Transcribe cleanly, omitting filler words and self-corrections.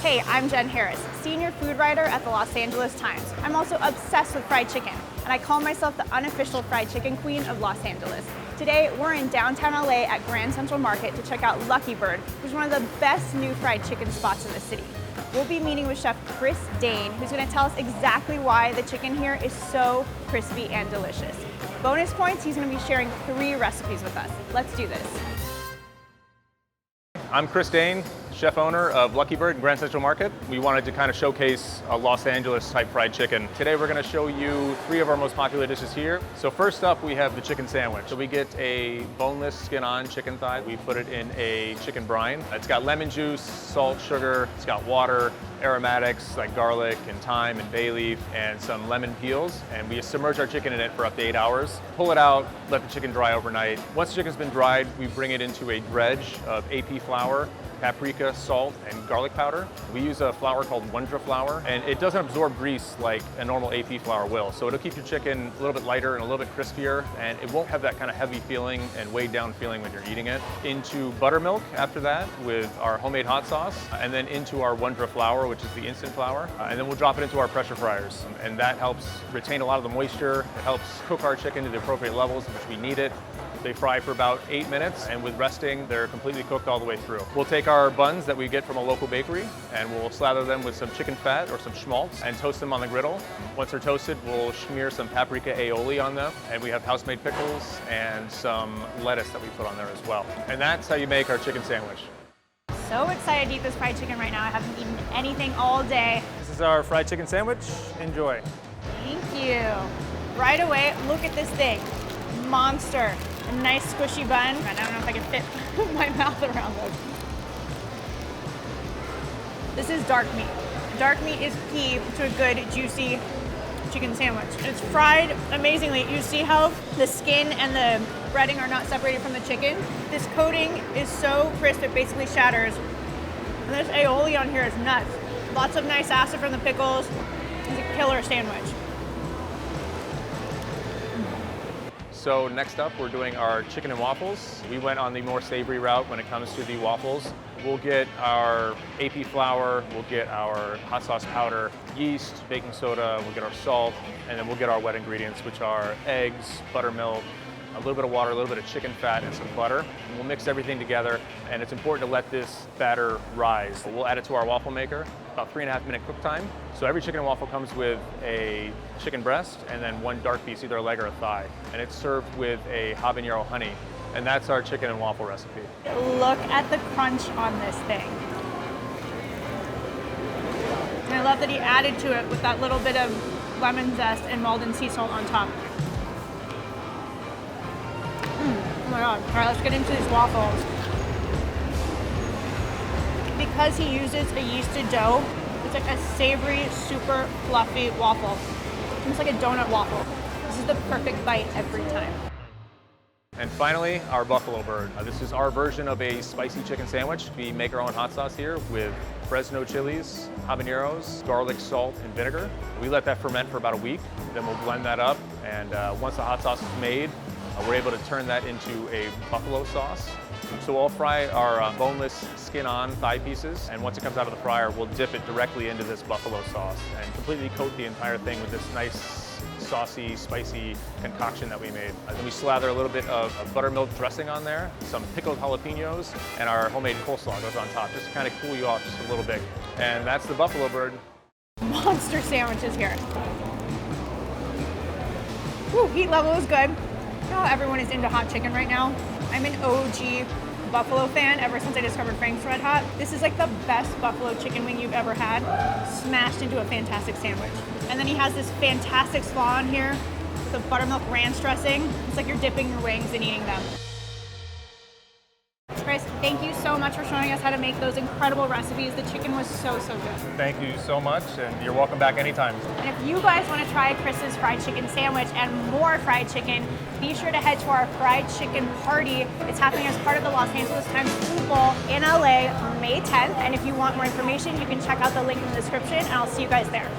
Hey, I'm Jen Harris, senior food writer at the Los Angeles Times. I'm also obsessed with fried chicken, and I call myself the unofficial fried chicken queen of Los Angeles. Today, we're in downtown LA at Grand Central Market to check out Lucky Bird, which is one of the best new fried chicken spots in the city. We'll be meeting with Chef Chris Dane, who's going to tell us exactly why the chicken here is so crispy and delicious. Bonus points, he's going to be sharing 3 recipes with us. Let's do this. I'm Chris Dane, chef owner of Lucky Bird in Grand Central Market. We wanted to kind of showcase a Los Angeles type fried chicken. Today we're going to show you 3 of our most popular dishes here. So first up we have the chicken sandwich. So we get a boneless skin-on chicken thigh. We put it in a chicken brine. It's got lemon juice, salt, sugar, it's got water, aromatics like garlic and thyme and bay leaf and some lemon peels. And we submerge our chicken in it for up to 8 hours. Pull it out, let the chicken dry overnight. Once the chicken's been dried, we bring it into a dredge of AP flour, paprika, salt, and garlic powder. We use a flour called Wondra flour, and it doesn't absorb grease like a normal AP flour will. So it'll keep your chicken a little bit lighter and a little bit crispier, and it won't have that kind of heavy feeling and weighed down feeling when you're eating it. Into buttermilk after that with our homemade hot sauce, and then into our Wondra flour, which is the instant flour, and then we'll drop it into our pressure fryers. And that helps retain a lot of the moisture. It helps cook our chicken to the appropriate levels in which we need it. They fry for about 8 minutes, and with resting, they're completely cooked all the way through. We'll take our buns that we get from a local bakery, and we'll slather them with some chicken fat or some schmaltz and toast them on the griddle. Once they're toasted, we'll smear some paprika aioli on them, and we have house-made pickles and some lettuce that we put on there as well. And that's how you make our chicken sandwich. So excited to eat this fried chicken right now. I haven't eaten anything all day. This is our fried chicken sandwich. Enjoy. Thank you. Right away, look at this thing. Monster. A nice squishy bun. I don't know if I can fit my mouth around this. This is dark meat. Dark meat is key to a good, juicy chicken sandwich. It's fried amazingly. You see how the skin and the breading are not separated from the chicken? This coating is so crisp it basically shatters. And this aioli on here is nuts. Lots of nice acid from the pickles. It's a killer sandwich. So next up, we're doing our chicken and waffles. We went on the more savory route when it comes to the waffles. We'll get our AP flour, we'll get our hot sauce powder, yeast, baking soda, we'll get our salt, and then we'll get our wet ingredients, which are eggs, buttermilk, a little bit of water, a little bit of chicken fat, and some butter. And we'll mix everything together, and it's important to let this batter rise. We'll add it to our waffle maker, about 3.5 minute cook time. So every chicken and waffle comes with a chicken breast and then 1 dark piece, either a leg or a thigh. And it's served with a habanero honey. And that's our chicken and waffle recipe. Look at the crunch on this thing. And I love that he added to it with that little bit of lemon zest and Maldon sea salt on top. Oh my God. All right, let's get into these waffles. Because he uses a yeasted dough, it's like a savory, super fluffy waffle. It's like a donut waffle. This is the perfect bite every time. And finally, our buffalo bird. This is our version of a spicy chicken sandwich. We make our own hot sauce here with Fresno chilies, habaneros, garlic, salt, and vinegar. We let that ferment for about a week. Then we'll blend that up. And once the hot sauce is made, we're able to turn that into a buffalo sauce. So we'll fry our boneless skin-on thigh pieces, and once it comes out of the fryer, we'll dip it directly into this buffalo sauce and completely coat the entire thing with this nice, saucy, spicy concoction that we made. And then we slather a little bit of buttermilk dressing on there, some pickled jalapenos, and our homemade coleslaw goes on top, just to kind of cool you off just a little bit. And that's the buffalo bird. Monster sandwiches here. Woo, heat level is good. You know how everyone is into hot chicken right now? I'm an OG Buffalo fan ever since I discovered Frank's Red Hot. This is like the best buffalo chicken wing you've ever had, smashed into a fantastic sandwich. And then he has this fantastic slaw on here with a buttermilk ranch dressing. It's like you're dipping your wings and eating them. Chris, thank you so much for showing us how to make those incredible recipes. The chicken was so, so good. Thank you so much, and you're welcome back anytime. And if you guys want to try Chris's fried chicken sandwich and more fried chicken, be sure to head to our fried chicken party. It's happening as part of the Los Angeles Times Food Bowl in LA on May 10th. And if you want more information, you can check out the link in the description, and I'll see you guys there.